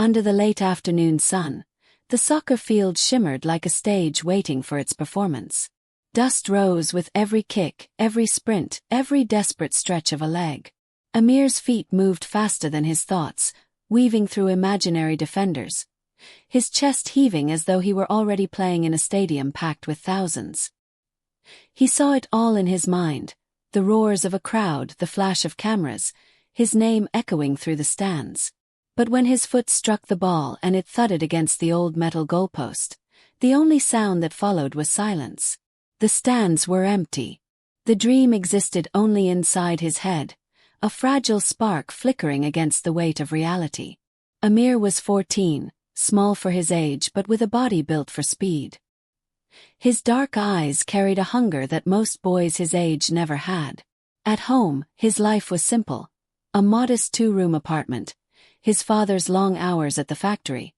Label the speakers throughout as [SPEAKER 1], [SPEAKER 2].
[SPEAKER 1] Under the late afternoon sun, the soccer field shimmered like a stage waiting for its performance. Dust rose with every kick, every sprint, every desperate stretch of a leg. Amir's feet moved faster than his thoughts, weaving through imaginary defenders, his chest heaving as though he were already playing in a stadium packed with thousands. He saw it all in his mind, the roars of a crowd, the flash of cameras, his name echoing through the stands. But when his foot struck the ball and it thudded against the old metal goalpost, the only sound that followed was silence. The stands were empty. The dream existed only inside his head, a fragile spark flickering against the weight of reality. Amir was 14, small for his age but with a body built for speed. His dark eyes carried a hunger that most boys his age never had. At home, his life was simple. A modest 2-room apartment, his father's long hours at the factory,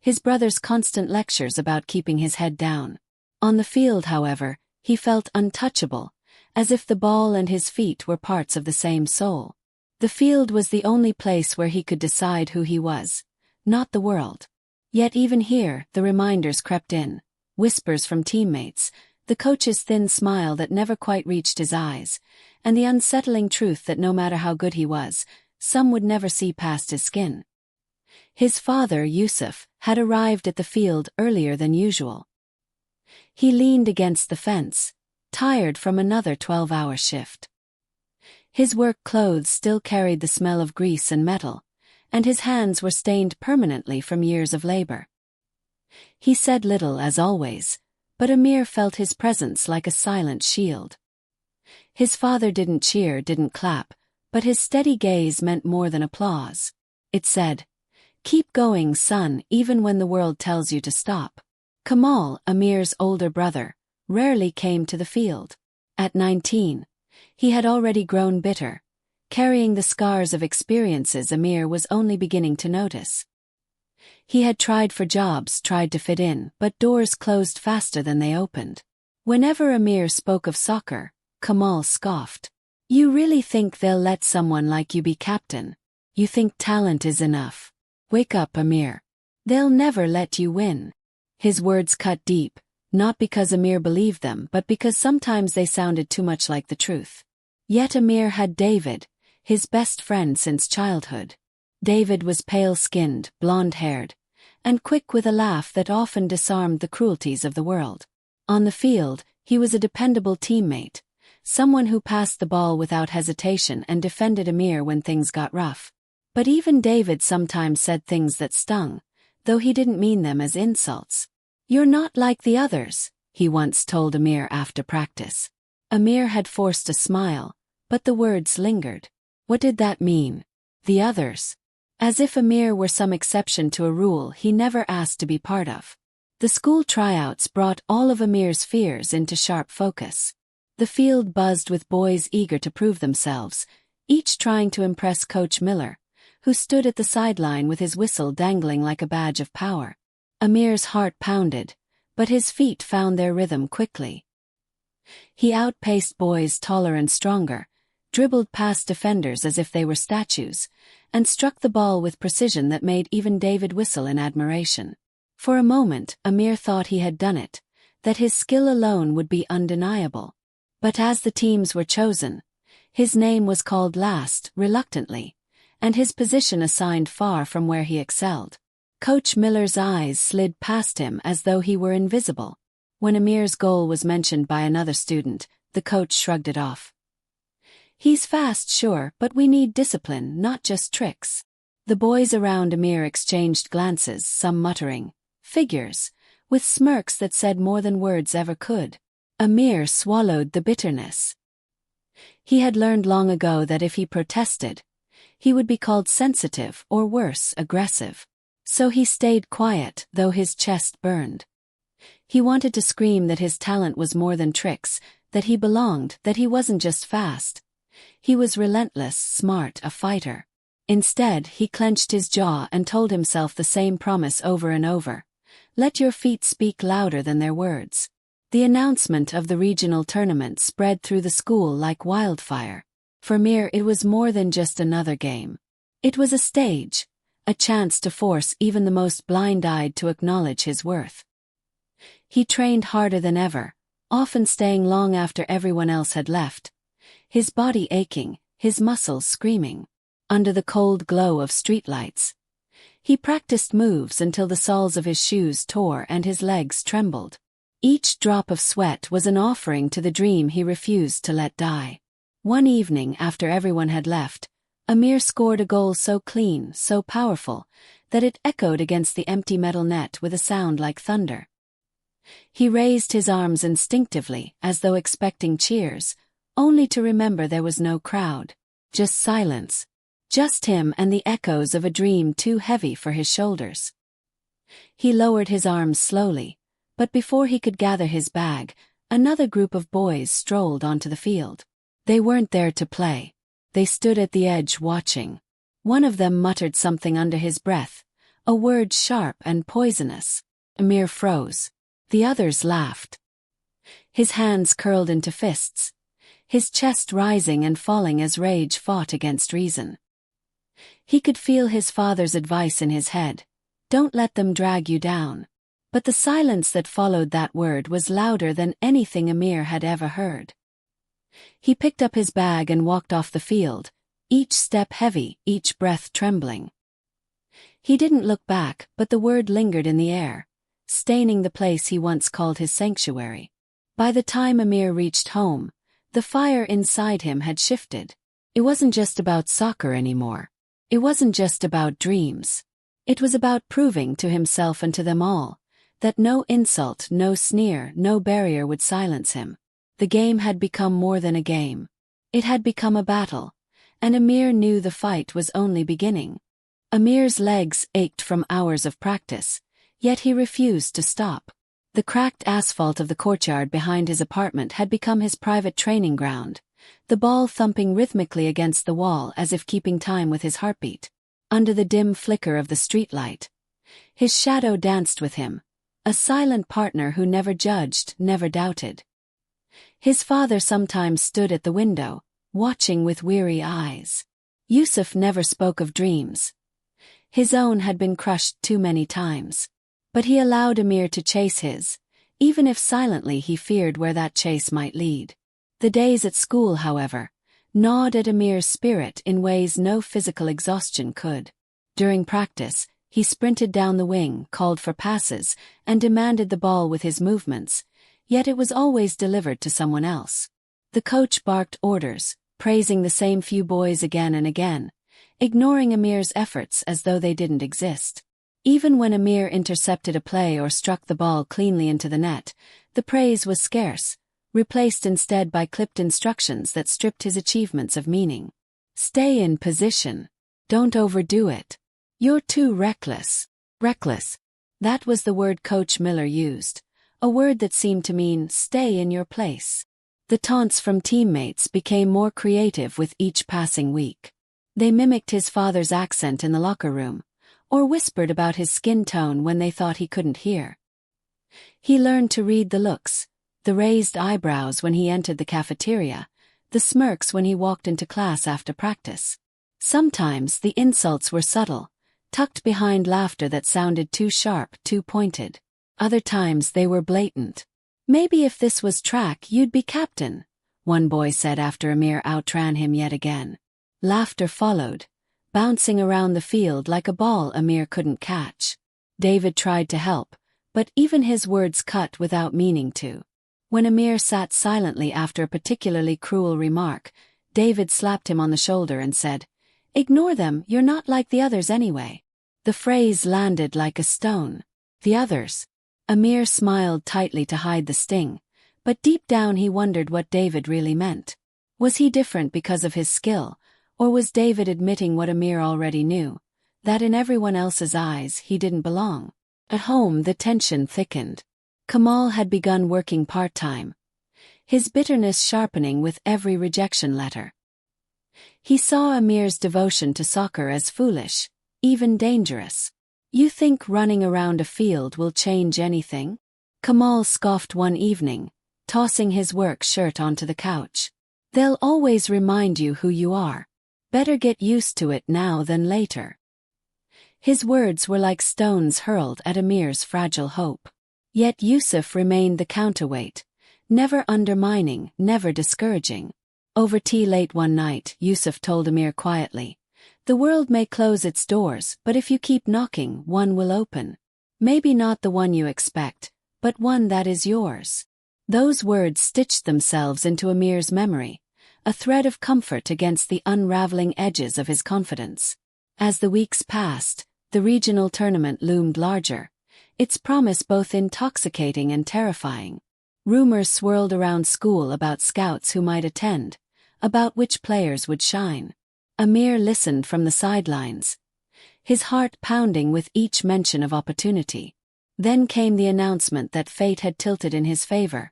[SPEAKER 1] his brother's constant lectures about keeping his head down. On the field, however, he felt untouchable, as if the ball and his feet were parts of the same soul. The field was the only place where he could decide who he was, not the world. Yet even here, the reminders crept in, whispers from teammates, the coach's thin smile that never quite reached his eyes, and the unsettling truth that no matter how good he was, some would never see past his skin. His father, Yusuf, had arrived at the field earlier than usual. He leaned against the fence, tired from another 12-hour shift. His work clothes still carried the smell of grease and metal, and his hands were stained permanently from years of labor. He said little as always, but Amir felt his presence like a silent shield. His father didn't cheer, didn't clap, but his steady gaze meant more than applause. It said, "Keep going, son, even when the world tells you to stop." Kamal, Amir's older brother, rarely came to the field. At 19, he had already grown bitter, carrying the scars of experiences Amir was only beginning to notice. He had tried for jobs, tried to fit in, but doors closed faster than they opened. Whenever Amir spoke of soccer, Kamal scoffed. "You really think they'll let someone like you be captain? You think talent is enough? Wake up, Amir. They'll never let you win." His words cut deep, not because Amir believed them but because sometimes they sounded too much like the truth. Yet Amir had David, his best friend since childhood. David was pale-skinned, blonde-haired, and quick with a laugh that often disarmed the cruelties of the world. On the field, he was a dependable teammate, someone who passed the ball without hesitation and defended Amir when things got rough. But even David sometimes said things that stung, though he didn't mean them as insults. "You're not like the others," he once told Amir after practice. Amir had forced a smile, but the words lingered. What did that mean? The others? As if Amir were some exception to a rule he never asked to be part of. The school tryouts brought all of Amir's fears into sharp focus. The field buzzed with boys eager to prove themselves, each trying to impress Coach Miller, who stood at the sideline with his whistle dangling like a badge of power. Amir's heart pounded, but his feet found their rhythm quickly. He outpaced boys taller and stronger, dribbled past defenders as if they were statues, and struck the ball with precision that made even David whistle in admiration. For a moment, Amir thought he had done it, that his skill alone would be undeniable. But as the teams were chosen, his name was called last, reluctantly, and his position assigned far from where he excelled. Coach Miller's eyes slid past him as though he were invisible. When Amir's goal was mentioned by another student, the coach shrugged it off. "He's fast, sure, but we need discipline, not just tricks." The boys around Amir exchanged glances, some muttering, "Figures," with smirks that said more than words ever could. Amir swallowed the bitterness. He had learned long ago that if he protested, he would be called sensitive or worse, aggressive. So he stayed quiet, though his chest burned. He wanted to scream that his talent was more than tricks, that he belonged, that he wasn't just fast. He was relentless, smart, a fighter. Instead, he clenched his jaw and told himself the same promise over and over. Let your feet speak louder than their words. The announcement of the regional tournament spread through the school like wildfire. For Amir, it was more than just another game. It was a a chance to force even the most blind-eyed to acknowledge his worth. He trained harder than ever, often staying long after everyone else had left, his body aching, his muscles screaming. Under the cold glow of streetlights, he practiced moves until the soles of his shoes tore and his legs trembled. Each drop of sweat was an offering to the dream he refused to let die. One evening after everyone had left, Amir scored a goal so clean, so powerful, that it echoed against the empty metal net with a sound like thunder. He raised his arms instinctively, as though expecting cheers, only to remember there was no crowd. Just silence. Just him and the echoes of a dream too heavy for his shoulders. He lowered his arms slowly, but before he could gather his bag, another group of boys strolled onto the field. They weren't there to play. They stood at the edge watching. One of them muttered something under his breath, a word sharp and poisonous. Amir froze. The others laughed. His hands curled into fists, his chest rising and falling as rage fought against reason. He could feel his father's advice in his head, "Don't let them drag you down." But the silence that followed that word was louder than anything Amir had ever heard. He picked up his bag and walked off the field, each step heavy, each breath trembling. He didn't look back, but the word lingered in the air, staining the place he once called his sanctuary. By the time Amir reached home, the fire inside him had shifted. It wasn't just about soccer anymore. It wasn't just about dreams. It was about proving to himself and to them all that no insult, no sneer, no barrier would silence him. The game had become more than a game. It had become a battle, and Amir knew the fight was only beginning. Amir's legs ached from hours of practice, yet he refused to stop. The cracked asphalt of the courtyard behind his apartment had become his private training ground, the ball thumping rhythmically against the wall as if keeping time with his heartbeat. Under the dim flicker of the streetlight, his shadow danced with him, a silent partner who never judged, never doubted. His father sometimes stood at the window, watching with weary eyes. Yusuf never spoke of dreams. His own had been crushed too many times. But he allowed Amir to chase his, even if silently he feared where that chase might lead. The days at school, however, gnawed at Amir's spirit in ways no physical exhaustion could. During practice, he sprinted down the wing, called for passes, and demanded the ball with his movements, yet it was always delivered to someone else. The coach barked orders, praising the same few boys again and again, ignoring Amir's efforts as though they didn't exist. Even when Amir intercepted a play or struck the ball cleanly into the net, the praise was scarce, replaced instead by clipped instructions that stripped his achievements of meaning. Stay in position. Don't overdo it. You're too reckless. Reckless. That was the word Coach Miller used, a word that seemed to mean stay in your place. The taunts from teammates became more creative with each passing week. They mimicked his father's accent in the locker room, or whispered about his skin tone when they thought he couldn't hear. He learned to read the looks, the raised eyebrows when he entered the cafeteria, the smirks when he walked into class after practice. Sometimes the insults were subtle, tucked behind laughter that sounded too sharp, too pointed. Other times they were blatant. "Maybe if this was track you'd be captain," one boy said after Amir outran him yet again. Laughter followed, bouncing around the field like a ball Amir couldn't catch. David tried to help, but even his words cut without meaning to. When Amir sat silently after a particularly cruel remark, David slapped him on the shoulder and said, "Ignore them, you're not like the others anyway." The phrase landed like a stone. The others. Amir smiled tightly to hide the sting, but deep down he wondered what David really meant. Was he different because of his skill? Or was David admitting what Amir already knew, that in everyone else's eyes he didn't belong? At home the tension thickened. Kamal had begun working part-time, his bitterness sharpening with every rejection letter. He saw Amir's devotion to soccer as foolish, even dangerous. "You think running around a field will change anything?" Kamal scoffed one evening, tossing his work shirt onto the couch. "They'll always remind you who you are. Better get used to it now than later." His words were like stones hurled at Amir's fragile hope. Yet Yusuf remained the counterweight, never undermining, never discouraging. Over tea late one night, Yusuf told Amir quietly, "The world may close its doors, but if you keep knocking, one will open. Maybe not the one you expect, but one that is yours." Those words stitched themselves into Amir's memory, a thread of comfort against the unraveling edges of his confidence. As the weeks passed, the regional tournament loomed larger, its promise both intoxicating and terrifying. Rumors swirled around school about scouts who might attend, about which players would shine. Amir listened from the sidelines, his heart pounding with each mention of opportunity. Then came the announcement that fate had tilted in his favor.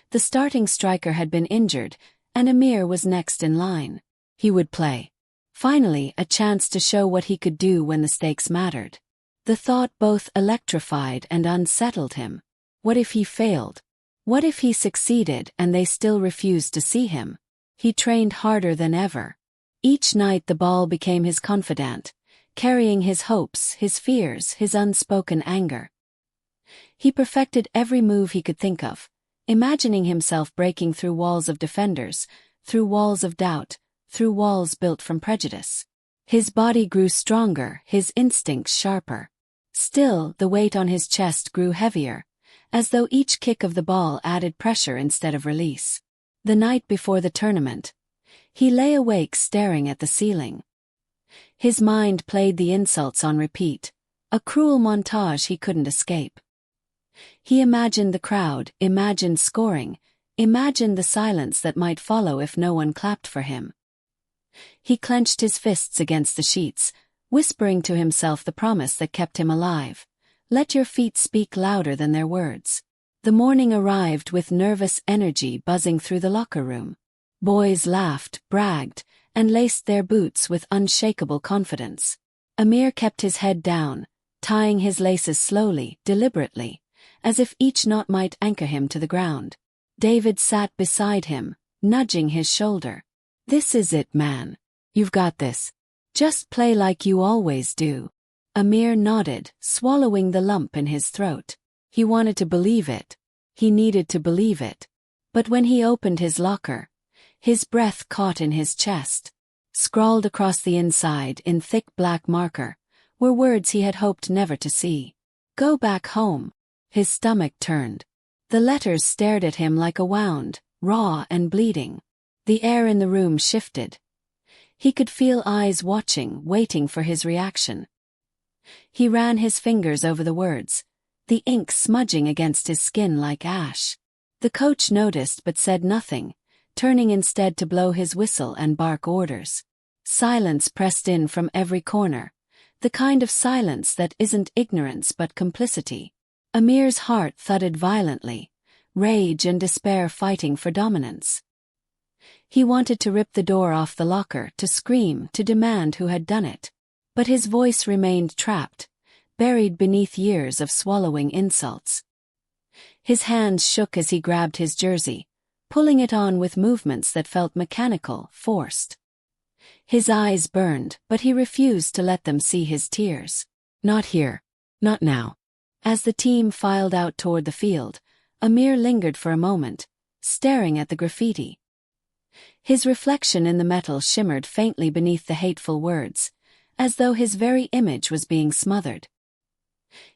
[SPEAKER 1] The starting striker had been injured, and Amir was next in line. He would play. Finally, a chance to show what he could do when the stakes mattered. The thought both electrified and unsettled him. What if he failed? What if he succeeded and they still refused to see him? He trained harder than ever. Each night the ball became his confidant, carrying his hopes, his fears, his unspoken anger. He perfected every move he could think of, imagining himself breaking through walls of defenders, through walls of doubt, through walls built from prejudice. His body grew stronger, his instincts sharper. Still, the weight on his chest grew heavier, as though each kick of the ball added pressure instead of release. The night before the tournament, he lay awake staring at the ceiling. His mind played the insults on repeat, a cruel montage he couldn't escape. He imagined the crowd, imagined scoring, imagined the silence that might follow if no one clapped for him. He clenched his fists against the sheets, whispering to himself the promise that kept him alive. Let your feet speak louder than their words. The morning arrived with nervous energy buzzing through the locker room. Boys laughed, bragged, and laced their boots with unshakable confidence. Amir kept his head down, tying his laces slowly, deliberately, as if each knot might anchor him to the ground. David sat beside him, nudging his shoulder. "This is it, man. You've got this. Just play like you always do." Amir nodded, swallowing the lump in his throat. He wanted to believe it. He needed to believe it. But when he opened his locker, his breath caught in his chest. Scrawled across the inside in thick black marker were words he had hoped never to see. "Go back home." His stomach turned. The letters stared at him like a wound, raw and bleeding. The air in the room shifted. He could feel eyes watching, waiting for his reaction. He ran his fingers over the words, the ink smudging against his skin like ash. The coach noticed but said nothing, turning instead to blow his whistle and bark orders. Silence pressed in from every corner, the kind of silence that isn't ignorance but complicity. Amir's heart thudded violently, rage and despair fighting for dominance. He wanted to rip the door off the locker, to scream, to demand who had done it. But his voice remained trapped, buried beneath years of swallowing insults. His hands shook as he grabbed his jersey, pulling it on with movements that felt mechanical, forced. His eyes burned, but he refused to let them see his tears. Not here. Not now. As the team filed out toward the field, Amir lingered for a moment, staring at the graffiti. His reflection in the metal shimmered faintly beneath the hateful words, as though his very image was being smothered.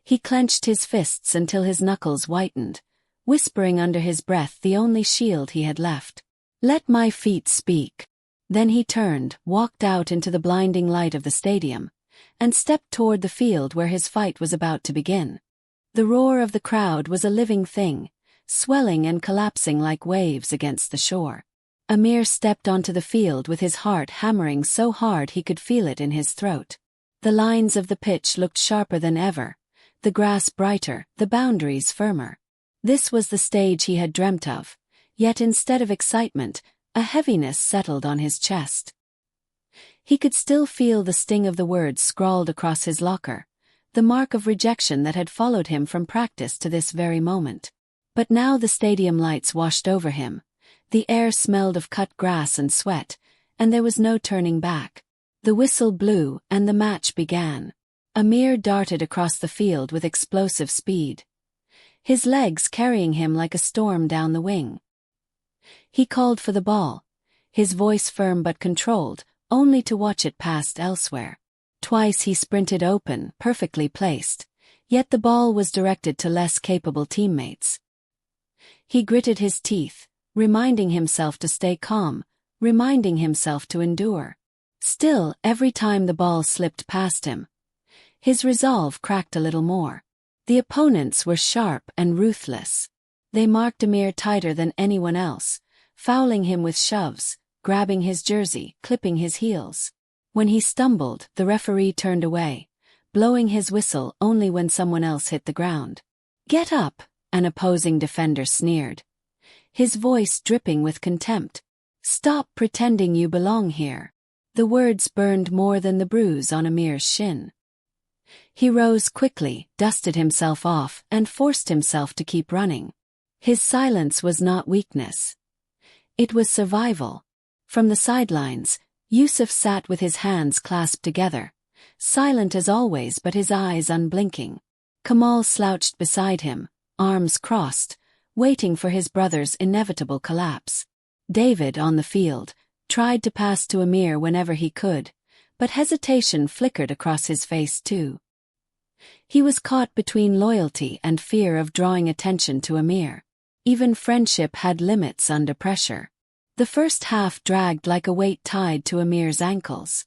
[SPEAKER 1] He clenched his fists until his knuckles whitened, whispering under his breath the only shield he had left. "Let my feet speak." Then he turned, walked out into the blinding light of the stadium, and stepped toward the field where his fight was about to begin. The roar of the crowd was a living thing, swelling and collapsing like waves against the shore. Amir stepped onto the field with his heart hammering so hard he could feel it in his throat. The lines of the pitch looked sharper than ever, the grass brighter, the boundaries firmer. This was the stage he had dreamt of, yet instead of excitement, a heaviness settled on his chest. He could still feel the sting of the words scrawled across his locker, the mark of rejection that had followed him from practice to this very moment. But now the stadium lights washed over him. The air smelled of cut grass and sweat, and there was no turning back. The whistle blew, and the match began. Amir darted across the field with explosive speed, his legs carrying him like a storm down the wing. He called for the ball, his voice firm but controlled, only to watch it pass elsewhere. Twice he sprinted open, perfectly placed, yet the ball was directed to less capable teammates. He gritted his teeth, reminding himself to stay calm, reminding himself to endure. Still, every time the ball slipped past him, his resolve cracked a little more. The opponents were sharp and ruthless. They marked Amir tighter than anyone else, fouling him with shoves, grabbing his jersey, clipping his heels. When he stumbled, the referee turned away, blowing his whistle only when someone else hit the ground. "Get up," an opposing defender sneered, his voice dripping with contempt. "Stop pretending you belong here." The words burned more than the bruise on Amir's shin. He rose quickly, dusted himself off, and forced himself to keep running. His silence was not weakness. It was survival. From the sidelines, Yusuf sat with his hands clasped together, silent as always but his eyes unblinking. Kamal slouched beside him, arms crossed, waiting for his brother's inevitable collapse. David, on the field, tried to pass to Amir whenever he could, but hesitation flickered across his face too. He was caught between loyalty and fear of drawing attention to Amir. Even friendship had limits under pressure. The first half dragged like a weight tied to Amir's ankles.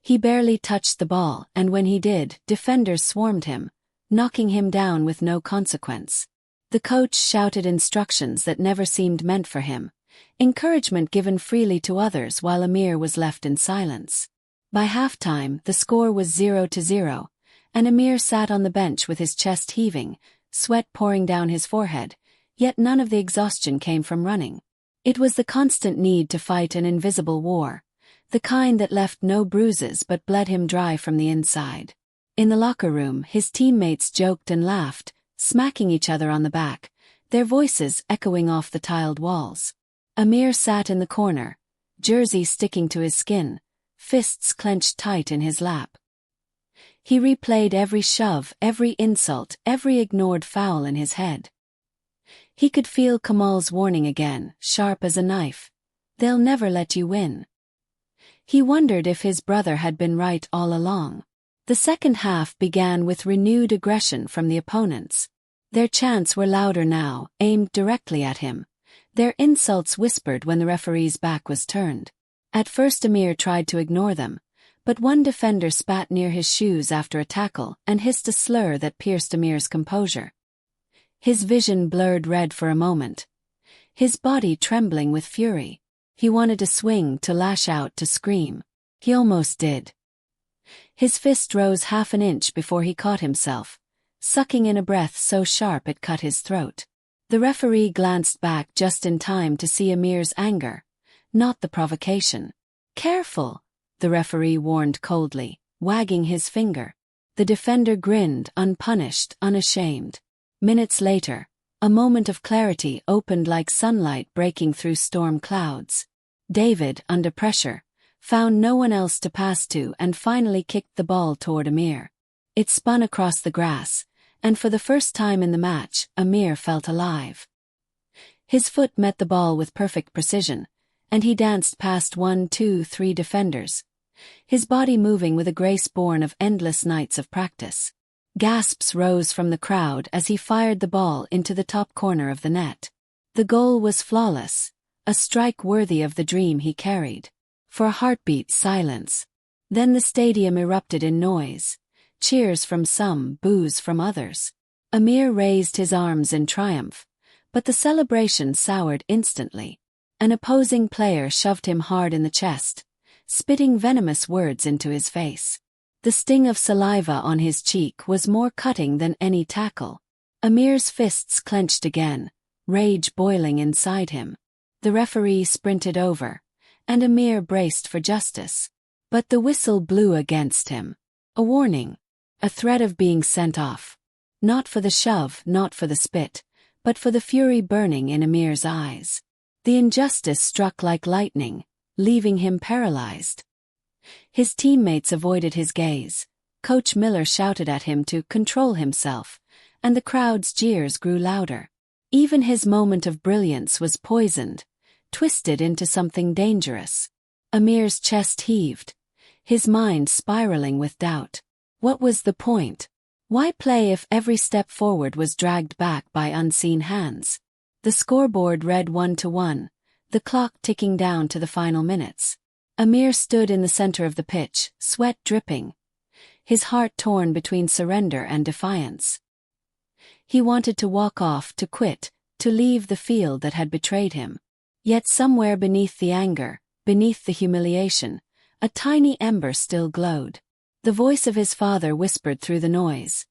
[SPEAKER 1] He barely touched the ball, and when he did, defenders swarmed him, knocking him down with no consequence. The coach shouted instructions that never seemed meant for him, encouragement given freely to others while Amir was left in silence. By halftime, the score was 0-0, and Amir sat on the bench with his chest heaving, sweat pouring down his forehead, yet none of the exhaustion came from running. It was the constant need to fight an invisible war, the kind that left no bruises but bled him dry from the inside. In the locker room, his teammates joked and laughed, smacking each other on the back, their voices echoing off the tiled walls. Amir sat in the corner, jersey sticking to his skin, fists clenched tight in his lap. He replayed every shove, every insult, every ignored foul in his head. He could feel Kamal's warning again, sharp as a knife. "They'll never let you win." He wondered if his brother had been right all along. The second half began with renewed aggression from the opponents. Their chants were louder now, aimed directly at him, their insults whispered when the referee's back was turned. At first Amir tried to ignore them, but one defender spat near his shoes after a tackle and hissed a slur that pierced Amir's composure. His vision blurred red for a moment, his body trembling with fury. He wanted to swing, to lash out, to scream. He almost did. His fist rose half an inch before he caught himself, sucking in a breath so sharp it cut his throat. The referee glanced back just in time to see Amir's anger, not the provocation. "Careful," the referee warned coldly, wagging his finger. The defender grinned, unpunished, unashamed. Minutes later, a moment of clarity opened like sunlight breaking through storm clouds. David, under pressure, found no one else to pass to and finally kicked the ball toward Amir. It spun across the grass, and for the first time in the match, Amir felt alive. His foot met the ball with perfect precision, and he danced past 1, 2, 3 defenders, his body moving with a grace born of endless nights of practice. Gasps rose from the crowd as he fired the ball into the top corner of the net. The goal was flawless, a strike worthy of the dream he carried. For a heartbeat, silence. Then the stadium erupted in noise. Cheers from some, boos from others. Amir raised his arms in triumph, but the celebration soured instantly. An opposing player shoved him hard in the chest, spitting venomous words into his face. The sting of saliva on his cheek was more cutting than any tackle. Amir's fists clenched again, rage boiling inside him. The referee sprinted over, and Amir braced for justice. But the whistle blew against him. A warning. A threat of being sent off. Not for the shove, not for the spit, but for the fury burning in Amir's eyes. The injustice struck like lightning, leaving him paralyzed. His teammates avoided his gaze, Coach Miller shouted at him to control himself, and the crowd's jeers grew louder. Even his moment of brilliance was poisoned, twisted into something dangerous. Amir's chest heaved, his mind spiraling with doubt. What was the point? Why play if every step forward was dragged back by unseen hands? The scoreboard read 1-1, the clock ticking down to the final minutes. Amir stood in the center of the pitch, sweat dripping, his heart torn between surrender and defiance. He wanted to walk off, to quit, to leave the field that had betrayed him. Yet somewhere beneath the anger, beneath the humiliation, a tiny ember still glowed. The voice of his father whispered through the noise.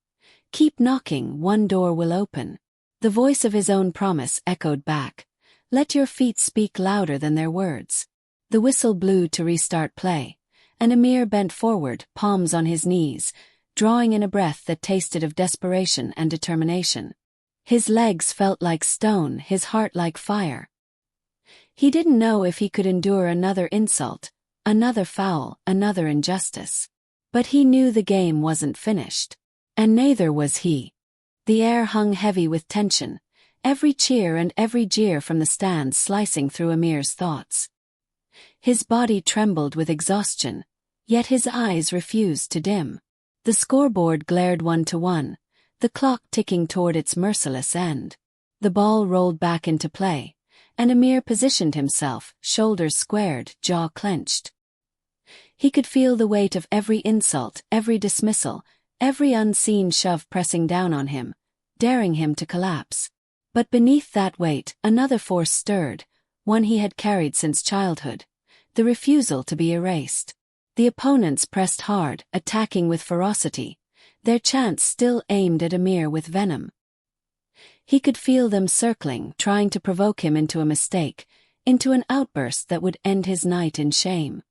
[SPEAKER 1] "Keep knocking, one door will open." The voice of his own promise echoed back. "Let your feet speak louder than their words." The whistle blew to restart play, and Amir bent forward, palms on his knees, drawing in a breath that tasted of desperation and determination. His legs felt like stone, his heart like fire. He didn't know if he could endure another insult, another foul, another injustice. But he knew the game wasn't finished. And neither was he. The air hung heavy with tension, every cheer and every jeer from the stands slicing through Amir's thoughts. His body trembled with exhaustion, yet his eyes refused to dim. The scoreboard glared 1-1, the clock ticking toward its merciless end. The ball rolled back into play, and Amir positioned himself, shoulders squared, jaw clenched. He could feel the weight of every insult, every dismissal, every unseen shove pressing down on him, daring him to collapse. But beneath that weight, another force stirred, one he had carried since childhood, the refusal to be erased. The opponents pressed hard, attacking with ferocity, their chants still aimed at Amir with venom. He could feel them circling, trying to provoke him into a mistake, into an outburst that would end his night in shame.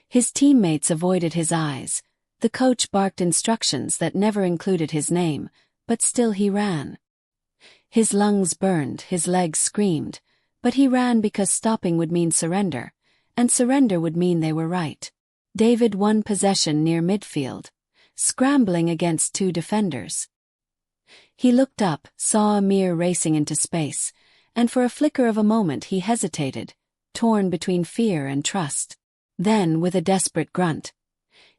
[SPEAKER 1] His teammates avoided his eyes, the coach barked instructions that never included his name, but still he ran. His lungs burned, his legs screamed, but he ran because stopping would mean surrender, and surrender would mean they were right. David won possession near midfield, scrambling against two defenders. He looked up, saw Amir racing into space, and for a flicker of a moment he hesitated, torn between fear and trust. Then, with a desperate grunt,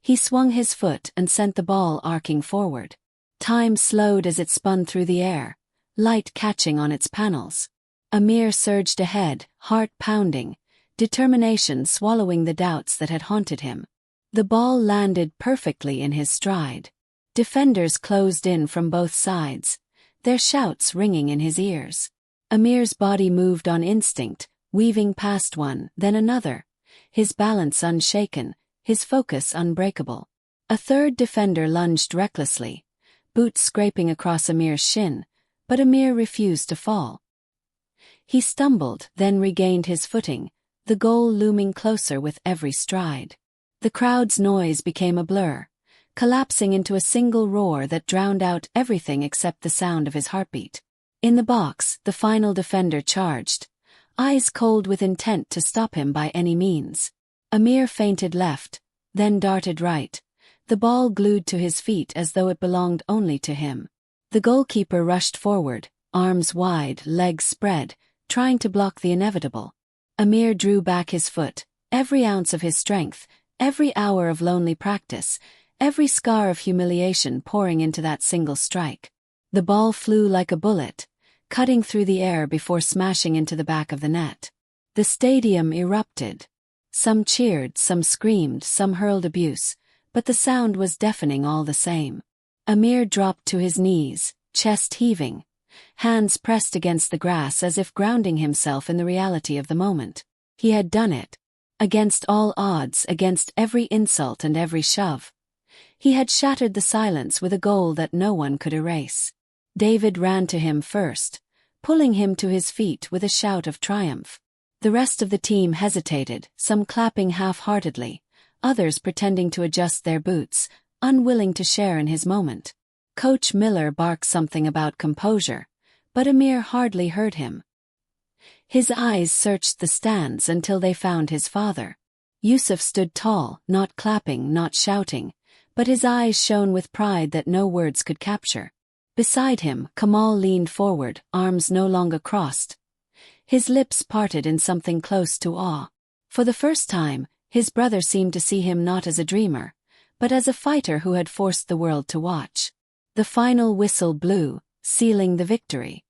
[SPEAKER 1] he swung his foot and sent the ball arcing forward. Time slowed as it spun through the air, light catching on its panels. Amir surged ahead, heart pounding, determination swallowing the doubts that had haunted him. The ball landed perfectly in his stride. Defenders closed in from both sides, their shouts ringing in his ears. Amir's body moved on instinct, weaving past one, then another, his balance unshaken, his focus unbreakable. A third defender lunged recklessly, boots scraping across Amir's shin, but Amir refused to fall. He stumbled, then regained his footing, the goal looming closer with every stride. The crowd's noise became a blur, collapsing into a single roar that drowned out everything except the sound of his heartbeat. In the box, the final defender charged, eyes cold with intent to stop him by any means. Amir feinted left, then darted right, the ball glued to his feet as though it belonged only to him. The goalkeeper rushed forward, arms wide, legs spread, trying to block the inevitable. Amir drew back his foot, every ounce of his strength, every hour of lonely practice, every scar of humiliation pouring into that single strike. The ball flew like a bullet, cutting through the air before smashing into the back of the net. The stadium erupted. Some cheered, some screamed, some hurled abuse, but the sound was deafening all the same. Amir dropped to his knees, chest heaving, hands pressed against the grass as if grounding himself in the reality of the moment. He had done it. Against all odds, against every insult and every shove. He had shattered the silence with a goal that no one could erase. David ran to him first, pulling him to his feet with a shout of triumph. The rest of the team hesitated, some clapping half-heartedly, others pretending to adjust their boots, unwilling to share in his moment. Coach Miller barked something about composure, but Amir hardly heard him. His eyes searched the stands until they found his father. Yusuf stood tall, not clapping, not shouting, but his eyes shone with pride that no words could capture. Beside him, Kamal leaned forward, arms no longer crossed. His lips parted in something close to awe. For the first time, his brother seemed to see him not as a dreamer, but as a fighter who had forced the world to watch. The final whistle blew, sealing the victory.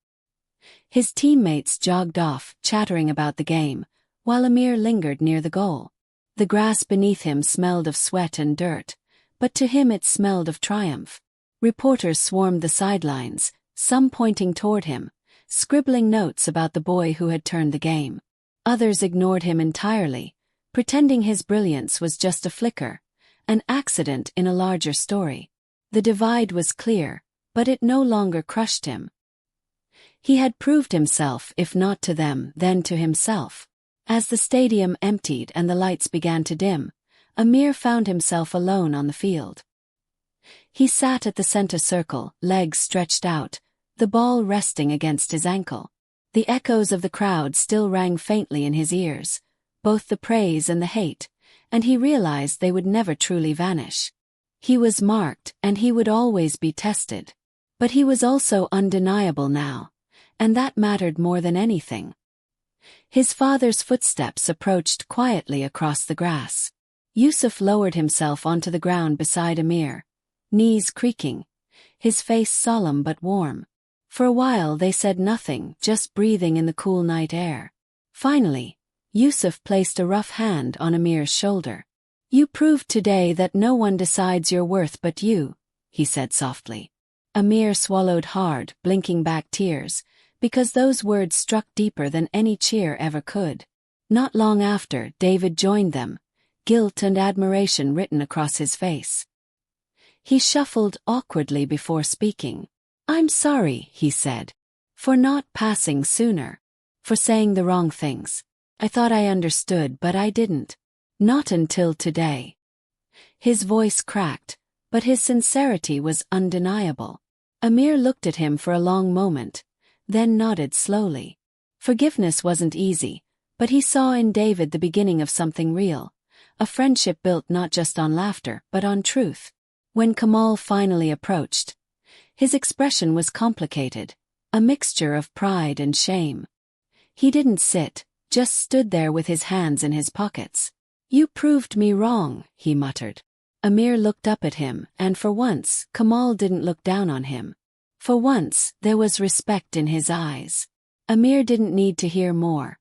[SPEAKER 1] His teammates jogged off, chattering about the game, while Amir lingered near the goal. The grass beneath him smelled of sweat and dirt, but to him it smelled of triumph. Reporters swarmed the sidelines, some pointing toward him, scribbling notes about the boy who had turned the game. Others ignored him entirely, pretending his brilliance was just a flicker, an accident in a larger story. The divide was clear, but it no longer crushed him. He had proved himself, if not to them, then to himself. As the stadium emptied and the lights began to dim, Amir found himself alone on the field. He sat at the center circle, legs stretched out, the ball resting against his ankle. The echoes of the crowd still rang faintly in his ears, both the praise and the hate, and he realized they would never truly vanish. He was marked, and he would always be tested. But he was also undeniable now, and that mattered more than anything. His father's footsteps approached quietly across the grass. Yusuf lowered himself onto the ground beside Amir, knees creaking, his face solemn but warm. For a while they said nothing, just breathing in the cool night air. Finally, Yusuf placed a rough hand on Amir's shoulder. "You proved today that no one decides your worth but you," he said softly. Amir swallowed hard, blinking back tears, because those words struck deeper than any cheer ever could. Not long after, David joined them, guilt and admiration written across his face. He shuffled awkwardly before speaking. "I'm sorry," he said, "for not passing sooner. For saying the wrong things. I thought I understood, but I didn't. Not until today." His voice cracked, but his sincerity was undeniable. Amir looked at him for a long moment, then nodded slowly. Forgiveness wasn't easy, but he saw in David the beginning of something real, a friendship built not just on laughter, but on truth. When Kamal finally approached, his expression was complicated, a mixture of pride and shame. He didn't sit, just stood there with his hands in his pockets. "You proved me wrong," he muttered. Amir looked up at him, and for once, Kamal didn't look down on him. For once, there was respect in his eyes. Amir didn't need to hear more.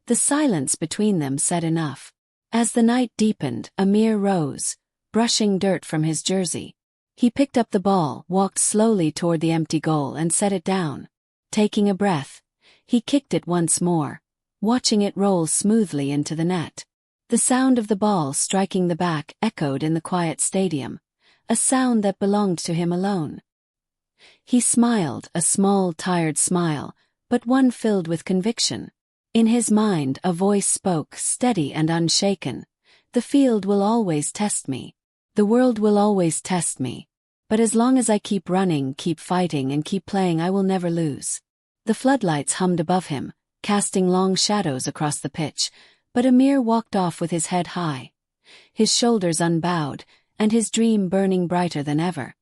[SPEAKER 1] The silence between them said enough. As the night deepened, Amir rose, brushing dirt from his jersey. He picked up the ball, walked slowly toward the empty goal and set it down. Taking a breath, he kicked it once more, watching it roll smoothly into the net. The sound of the ball striking the back echoed in the quiet stadium, a sound that belonged to him alone. He smiled, a small, tired smile, but one filled with conviction. In his mind, a voice spoke, steady and unshaken. "The field will always test me. The world will always test me. But as long as I keep running, keep fighting and keep playing, I will never lose." The floodlights hummed above him, casting long shadows across the pitch, but Amir walked off with his head high, his shoulders unbowed, and his dream burning brighter than ever.